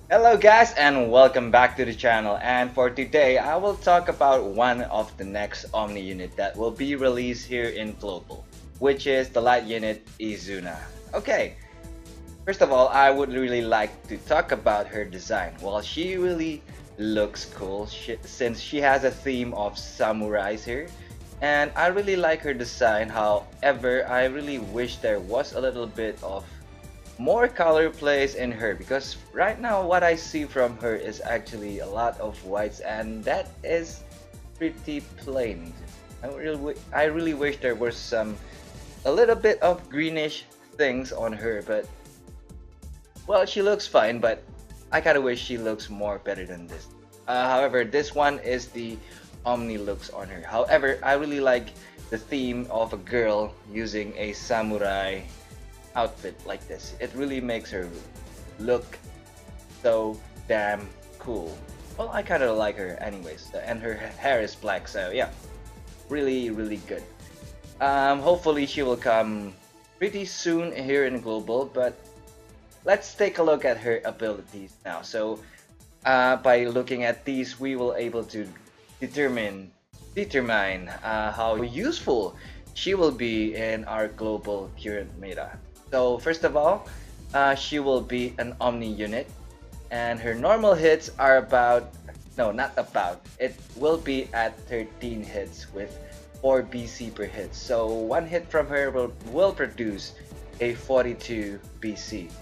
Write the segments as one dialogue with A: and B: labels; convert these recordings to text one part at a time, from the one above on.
A: Hello guys and welcome back to the channel, and for today I will talk about one of the next Omni unit that will be released here in Global, which is the Light Unit Izuna. Okay, first of all I would really like to talk about her design. Well, she really looks cool since she has a theme of samurais here, and I really like her design. However, I really wish there was a little bit of more color plays in her, because right now what I see from her is actually a lot of whites, and that is pretty plain. I really wish there was a little bit of greenish things on her, but well, she looks fine, but I kind of wish she looks more better than this. However, this one is the Omni looks on her. However, I really like the theme of a girl using a samurai outfit like this. It really makes her look so damn cool. Well, I kind of like her anyways, and her hair is black, so yeah, really good. Hopefully she will come pretty soon here in Global, but let's take a look at her abilities now. So by looking at these, we will able to determine how useful she will be in our global current meta. So first of all, she will be an Omni unit, and her normal hits are about, no, not about, it will be at 13 hits with 4 BC per hit. So one hit from her will produce a 42 BC.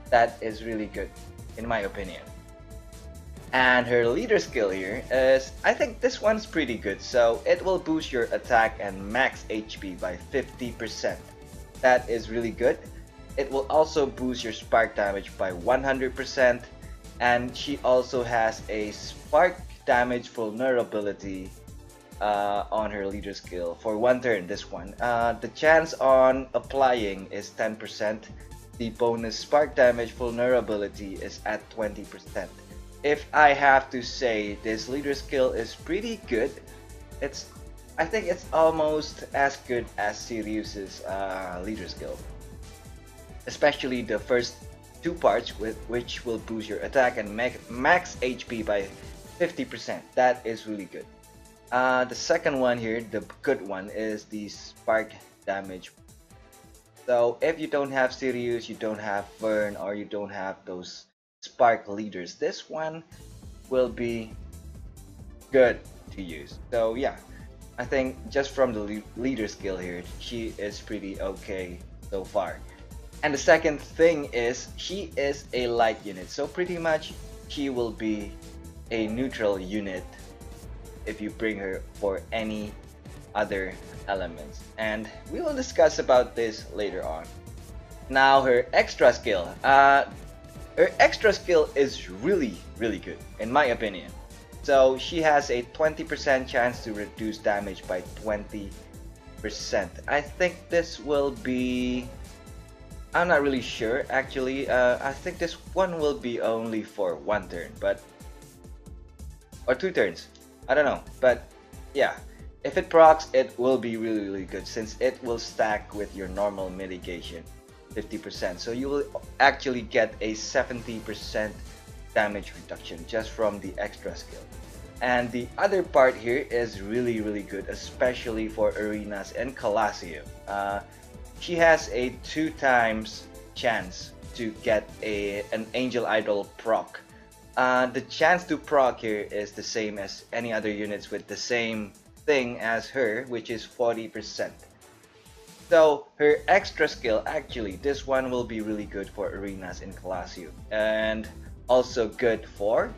A: That is really good in my opinion. And her leader skill here is, I think this one's pretty good. So it will boost your attack and max HP by 50%. That is really good. It will also boost your spark damage by 100%. And she also has a spark damage vulnerability on her leader skill for one turn. This one, the chance on applying is 10%. The bonus spark damage vulnerability is at 20%. If I have to say, this leader skill is pretty good. It's, I think it's almost as good as Sirius's leader skill, especially the first two parts, which will boost your attack and max HP by 50%. That is really good. The second one here, the good one, is the spark damage. So if you don't have Sirius, you don't have Vern, or you don't have those spark leaders, this one will be good to use. So yeah, I think just from the leader skill here, she is pretty okay so far. And the second thing is, she is a light unit, so pretty much she will be a neutral unit if you bring her for any other elements, and we will discuss about this later on. Now her extra skill. Her extra skill is really good in my opinion. So she has a 20% chance to reduce damage by 20%. I think this will be, I'm not really sure actually. I think this one will be only for one turn, but or two turns. I don't know, but yeah. If it procs, it will be really good, since it will stack with your normal mitigation 50%. So you will actually get a 70% damage reduction just from the extra skill. And the other part here is really good, especially for arenas and Colosseum. She has a 2 times chance to get an Angel Idol proc. The chance to proc here is the same as any other units with the same thing as her, which is 40%. So her extra skill, actually this one will be really good for arenas in Colosseum, and also good for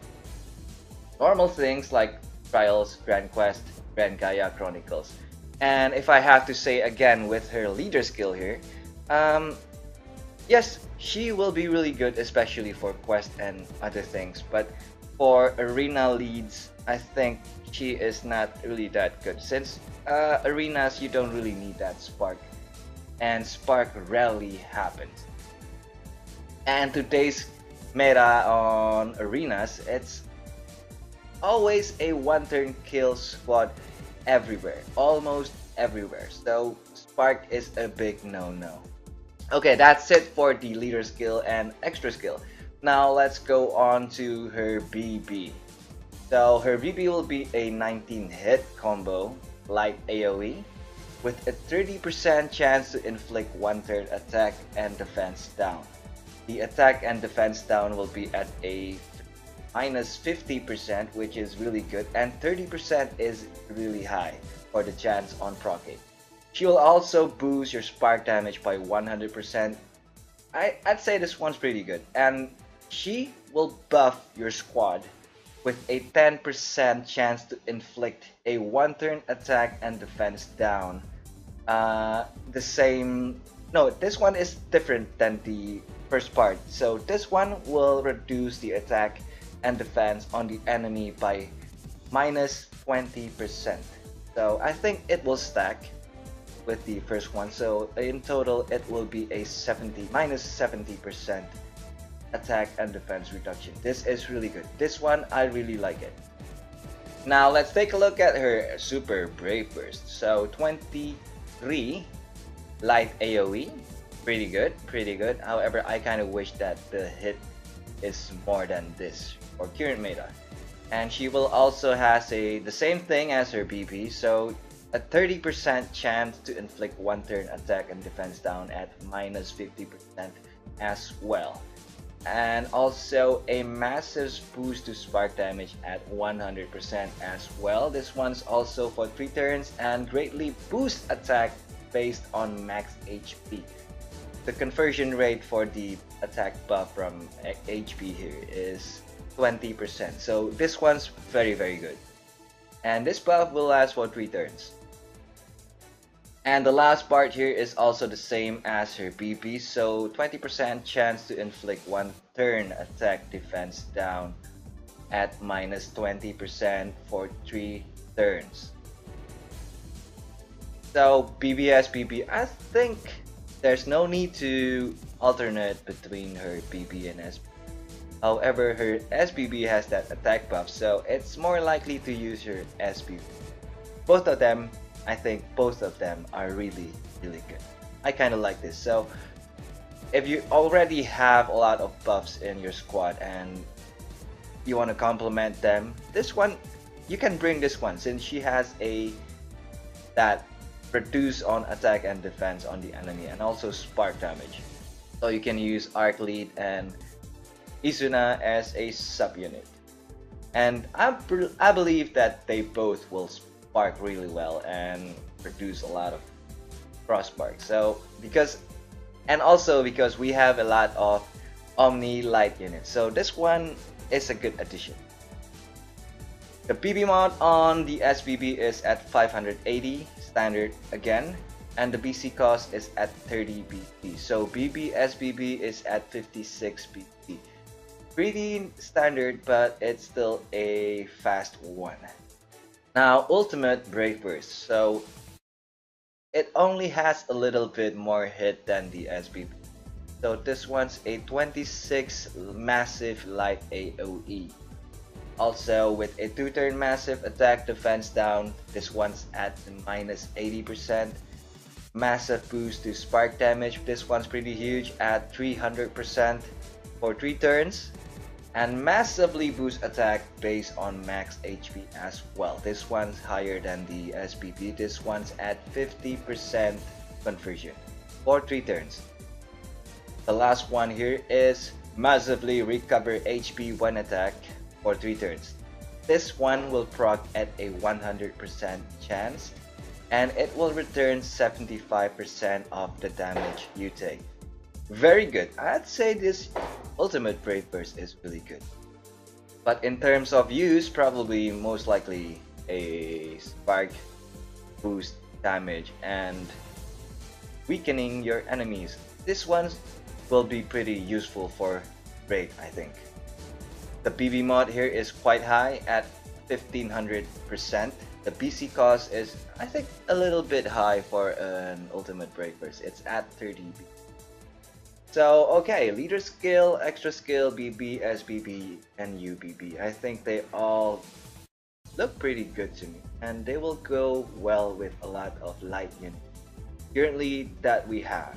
A: normal things like Trials, Grand Quest, Grand Gaia Chronicles. And if I have to say again with her leader skill here, yes, she will be really good, especially for quest and other things, but for arena leads, I think she is not really that good, since arenas you don't really need that spark, and spark rarely happens. And today's meta on arenas, it's always a one turn kill squad everywhere, almost everywhere. So spark is a big no-no. Okay, that's it for the leader skill and extra skill. Now let's go on to her BB. So her BB will be a 19 hit combo, light AoE, with a 30% chance to inflict 1/3 attack and defense down. The attack and defense down will be at a minus 50%, which is really good, and 30% is really high for the chance on proccing. She will also boost your spark damage by 100%. I'd say this one's pretty good, and she will buff your squad with a 10% chance to inflict a 1 turn attack and defense down. The same. No, this one is different than the first part. So this one will reduce the attack and defense on the enemy by minus 20%. So I think it will stack with the first one. So in total, it will be a 70% attack and defense reduction. This is really good. This one, I really like it. Now let's take a look at her super brave burst. So 23 light AoE, pretty good, pretty good. However, I kind of wish that the hit is more than this for current meta. And she will also has the same thing as her BP, so a 30% chance to inflict 1 turn attack and defense down at minus 50% as well. And also a massive boost to spark damage at 100% as well. This one's also for 3 turns and greatly boosts attack based on max HP. The conversion rate for the attack buff from HP here is 20%. So this one's very good. And this buff will last for 3 turns. And the last part here is also the same as her BP, so 20% chance to inflict 1 turn attack defense down at minus 20% for 3 turns. So BBS BB, I think there's no need to alternate between her BB and SB. However, her SBB has that attack buff, so it's more likely to use her SBB. Both of them, I think both of them are really good. I kind of like this. So if you already have a lot of buffs in your squad and you want to complement them, this one, you can bring this one since she has that reduce on attack and defense on the enemy and also spark damage. So you can use Arc Lead and Izuna as a subunit. And I believe that they both will spark really well and produce a lot of cross spark. So because we have a lot of Omni Light units, so this one is a good addition. The BB mod on the SBB is at 580 standard again, and the BC cost is at 30 BC. So BB SBB is at 56 BC. Pretty standard, but it's still a fast one. Now, Ultimate Brave Burst. So it only has a little bit more hit than the SBB. So this one's a 26 massive light AoE. Also with a 2-turn massive attack defense down, this one's at minus 80%. Massive boost to spark damage, this one's pretty huge at 300% for 3 turns. And massively boost attack based on max HP as well. This one's higher than the SBB. This one's at 50% conversion for 3 turns. The last one here is massively recover HP when attack for 3 turns. This one will proc at a 100% chance and it will return 75% of the damage you take. Very good. I'd say this Ultimate Brave Burst is really good. But in terms of use, probably most likely a spark boost damage and weakening your enemies. This one will be pretty useful for raid, I think. The BB mod here is quite high at 1500%. The BC cost is, I think, a little bit high for an Ultimate Brave Burst. It's at 30 BC. So, okay, leader skill, extra skill, BB, SBB, and UBB. I think they all look pretty good to me. And they will go well with a lot of light units currently that we have.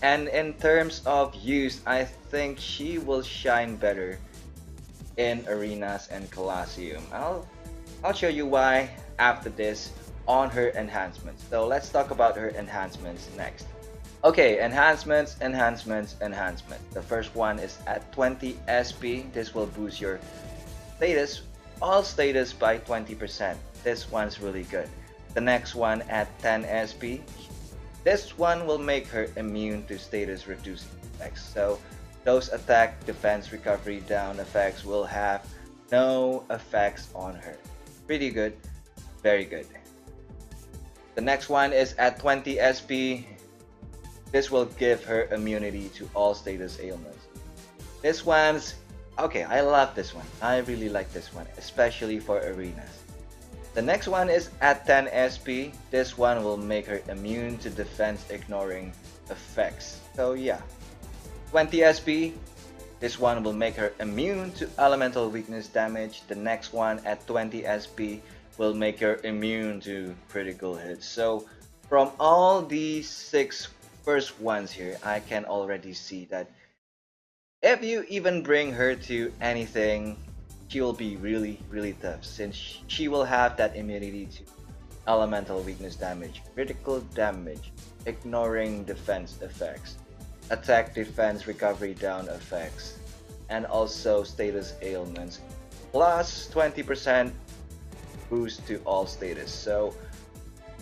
A: And in terms of use, I think she will shine better in arenas and Colosseum. I'll show you why after this on her enhancements. So let's talk about her enhancements next. Okay, enhancements, enhancements, enhancements. The first one is at 20 SP. This will boost your status, all status by 20%. This one's really good. The next one at 10 SP. This one will make her immune to status reducing effects. So those attack, defense, recovery, down effects will have no effects on her. Pretty good, very good. The next one is at 20 SP. This will give her immunity to all status ailments. This one's okay, I love this one. I really like this one, especially for arenas. The next one is at 10 SP. This one will make her immune to defense ignoring effects. So yeah, 20 SP. This one will make her immune to elemental weakness damage. The next one at 20 SP will make her immune to critical hits. So from all these 6 first ones here, I can already see that if you even bring her to anything, she will be really tough since she will have that immunity to elemental weakness damage, critical damage, ignoring defense effects, attack, defense, recovery, down effects, and also status ailments, plus 20% boost to all status. So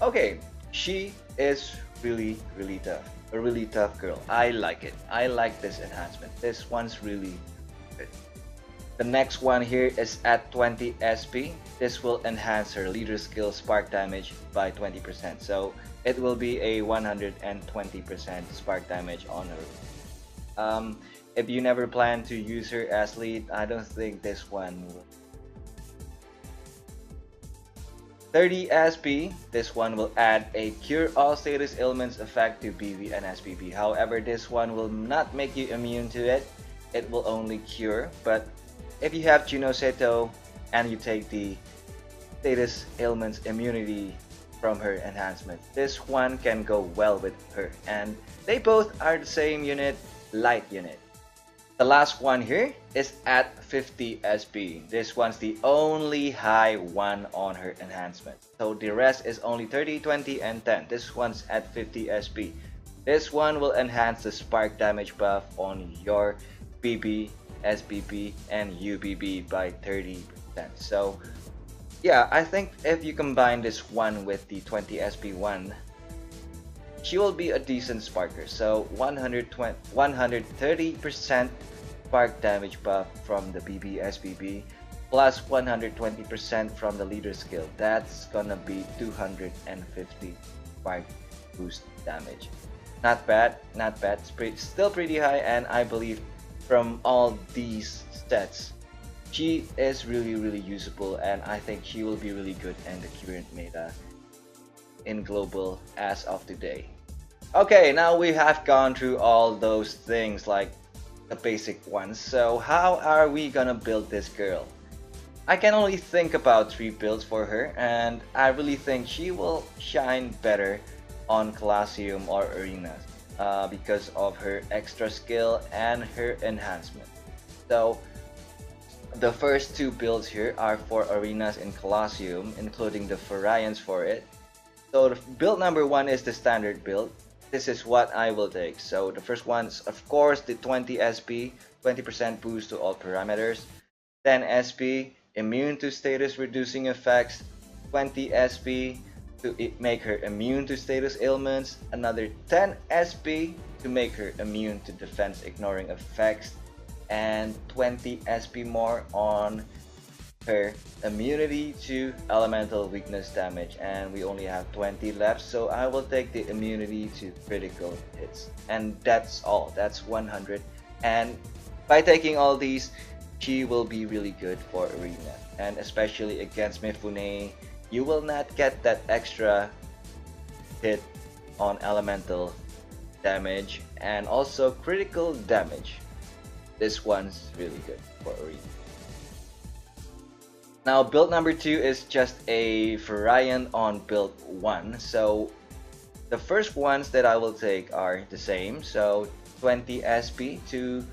A: okay, she is really tough, a really tough girl. I like it. I like this enhancement. This one's really good. The next one here is at 20 SP. This will enhance her leader skill spark damage by 20%. So it will be a 120% spark damage on her. If you never plan to use her as lead, I don't think this one will. 30 SP, this one will add a cure all status ailments effect to BV and SPB. However, this one will not make you immune to it. It will only cure, but if you have Juno Seto and you take the status ailments immunity from her enhancement, this one can go well with her, and they both are the same unit, Light Unit. The last one here is at 50 SP. This one's the only high one on her enhancement. So the rest is only 30, 20, and 10. This one's at 50 SP. This one will enhance the spark damage buff on your BB, SBB, and UBB by 30%. So yeah, I think if you combine this one with the 20 SP one, she will be a decent sparker. So 130% spark damage buff from the BB SBB plus 120% from the leader skill. That's gonna be 250 spark boost damage. Not bad, not bad. It's still pretty high, and I believe from all these stats, she is really usable, and I think she will be really good in the current meta in global as of today. Okay, now we have gone through all those things like the basic ones. So how are we gonna build this girl? I can only think about 3 builds for her, and I really think she will shine better on Colosseum or Arenas because of her extra skill and her enhancement. So the first 2 builds here are for Arenas and Colosseum, including the variants for it. So the build number 1 is the standard build. This is what I will take. So the first one is of course the 20 SP, 20% boost to all parameters, 10 SP, immune to status reducing effects, 20 SP to make her immune to status ailments, another 10 SP to make her immune to defense ignoring effects, and 20 SP more on her immunity to elemental weakness damage. And we only have 20 left, so I will take the immunity to critical hits, and that's all. That's 100, and by taking all these, she will be really good for arena, and especially against Mifune, you will not get that extra hit on elemental damage and also critical damage. This one's really good for arena. Now build number 2 is just a variant on build 1. So The first ones that I will take are the same, so 20 SP to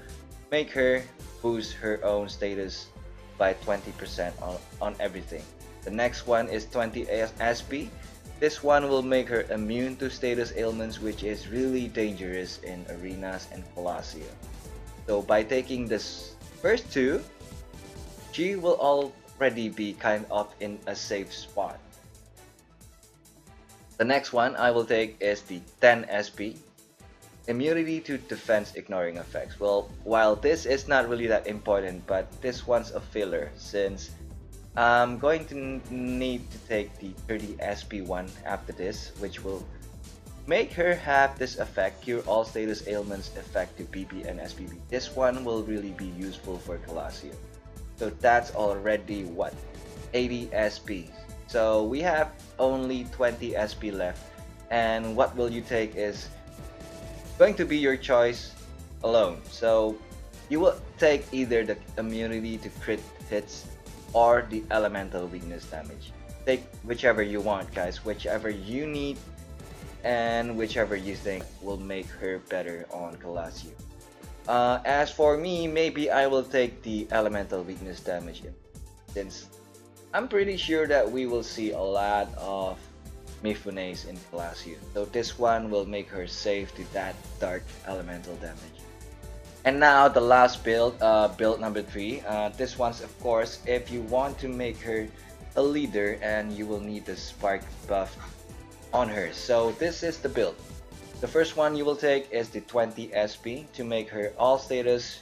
A: make her boost her own status by 20% on everything. The next one is 20 SP. This one will make her immune to status ailments, which is really dangerous in arenas and Colosseum. So by taking this first two, she will already be kind of in a safe spot. The next one I will take is the 10 SP, immunity to defense ignoring effects. Well, while this is not really that important, but this one's a filler since I'm going to need to take the 30 SP one after this, which will make her have this effect, cure all status ailments effect to BB and SBB. This one will really be useful for Colosseum. So that's already what? 80 SP. So we have only 20 SP left, and what will you take is going to be your choice alone. So you will take either the immunity to crit hits or the elemental weakness damage. Take whichever you want, guys, whichever you need and whichever you think will make her better on Colosseum. As for me, maybe I will take the elemental weakness damage since I'm pretty sure that we will see a lot of Mifunes in Colosseum. So this one will make her safe to that dark elemental damage. And now the last build, build number 3. This one's of course if you want to make her a leader and you will need the spark buff on her. So this is the build. The first one you will take is the 20 SP to make her all status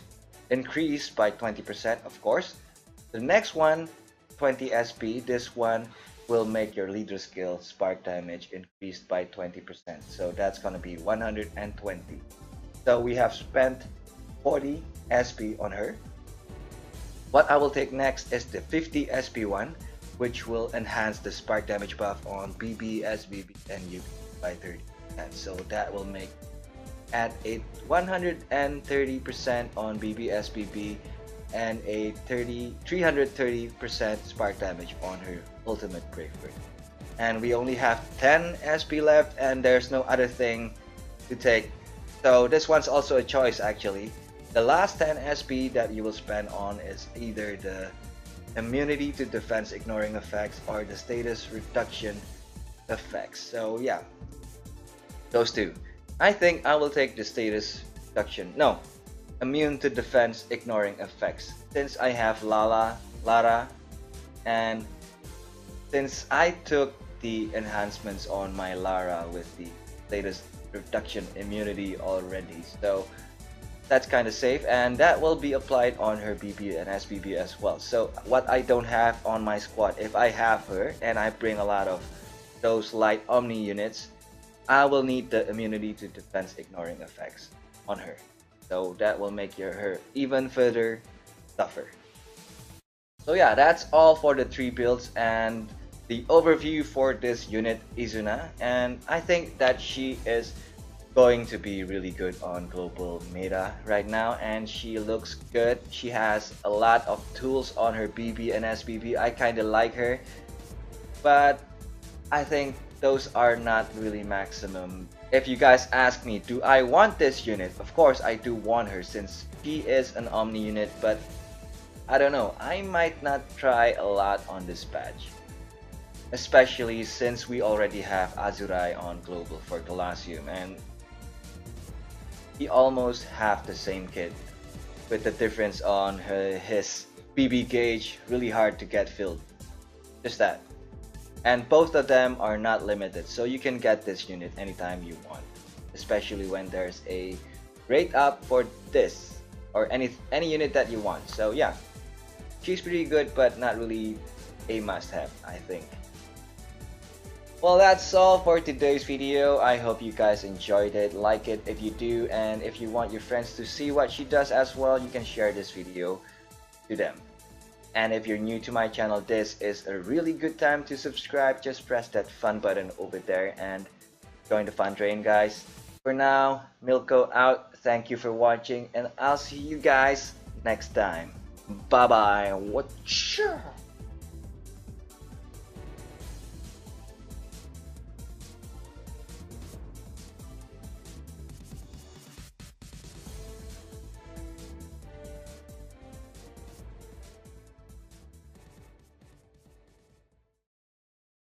A: increase by 20%, of course. The next one, 20 SP, this one will make your leader skill spark damage increased by 20%. So that's gonna be 120. So we have spent 40 SP on her. What I will take next is the 50 SP one, which will enhance the spark damage buff on BB, SBB, and UB by 30%. So that will make at a 130% on BB, SBB, and a 330% spark damage on her ultimate breakthrough. And we only have 10 SP left, and there's no other thing to take. So this one's also a choice actually. The last 10 SP that you will spend on is either the immunity to defense ignoring effects or the status reduction effects. So yeah, those two. I think I will take the status reduction. No, immune to defense ignoring effects. Since I have Lara, and since I took the enhancements on my Lara with the status reduction immunity already, so that's kind of safe, and that will be applied on her BB and SBB as well. So what I don't have on my squad, if I have her and I bring a lot of those Light Omni units, I will need the immunity to defense ignoring effects on her. So that will make her even further tougher. So yeah, that's all for the 3 builds and the overview for this unit Izuna, and I think that she is going to be really good on global meta right now, and she looks good. She has a lot of tools on her BB and SBB. I kind of like her, but I think those are not really maximum. If you guys ask me, do I want this unit? Of course I do want her since she is an Omni unit, but I don't know, I might not try a lot on this patch, especially since we already have Azurai on global for Colosseum, and he almost have the same kit, with the difference on his BB gauge really hard to get filled. Just that. And both of them are not limited, so you can get this unit anytime you want, especially when there's a rate up for this or any unit that you want. So yeah, she's pretty good, but not really a must-have, I think. Well, that's all for today's video. I hope you guys enjoyed it. Like it if you do, and if you want your friends to see what she does as well, you can share this video to them. And if you're new to my channel, this is a really good time to subscribe. Just press that fun button over there and join the fun train, guys. For now, Milko out. Thank you for watching, and I'll see you guys next time. Bye bye. Watcha.